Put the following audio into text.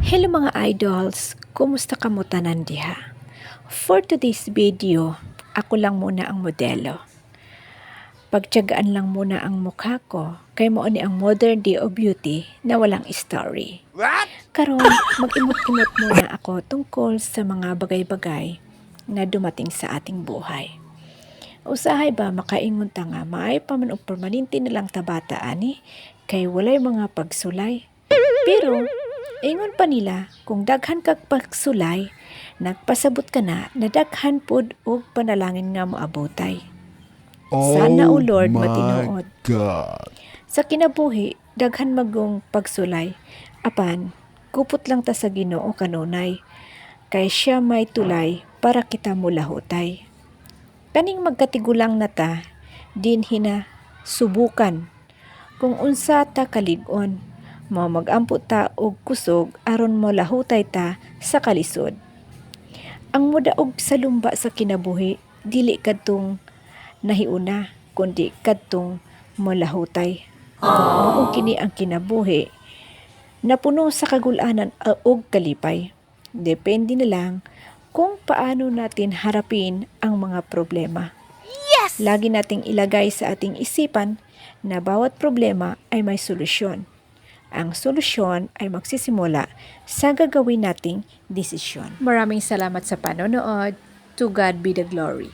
Hello mga idols! Kumusta ka mo tanan diha? For today's video, ako lang muna ang modelo. Pagtiyagaan lang muna ang mukha ko, kay mo ni ang modern day of beauty na walang story. Karon, mag-imot-imot muna ako tungkol sa mga bagay-bagay na dumating sa ating buhay. Usahay ba makaingon ta nga maay pa man og permanente na lang tabata ani kay walay mga pagsulay. Pero ingon pa nila, kung daghan kag pagsulay, nagpasabot ka na daghan pod og panalangin nga moabotay. Sana o Lord matinuod. God. Sa kinabuhi, daghan magong pagsulay. Apan, kupot lang ta sa Ginoo kanunay. Kay siya may tulay para kita mulahutay. Kaning magkatigulang na ta, din hina subukan. Kung unsa ta kalig-on, mao mag-ampo ta og kusog aron mo lahutay ta sa kalisod. Ang modaog sa lumba sa kinabuhi dili kadtong nahiuna kundi kadtong molahutay. Mao kini ang kinabuhi napuno sa kagul-anan ug kalipay. Depende na lang kung paano natin harapin ang mga problema. Lagi nating ilagay sa ating isipan na bawat problema ay may solusyon. Ang solusyon ay magsisimula sa gagawin nating desisyon. Maraming salamat sa panonood. To God be the glory.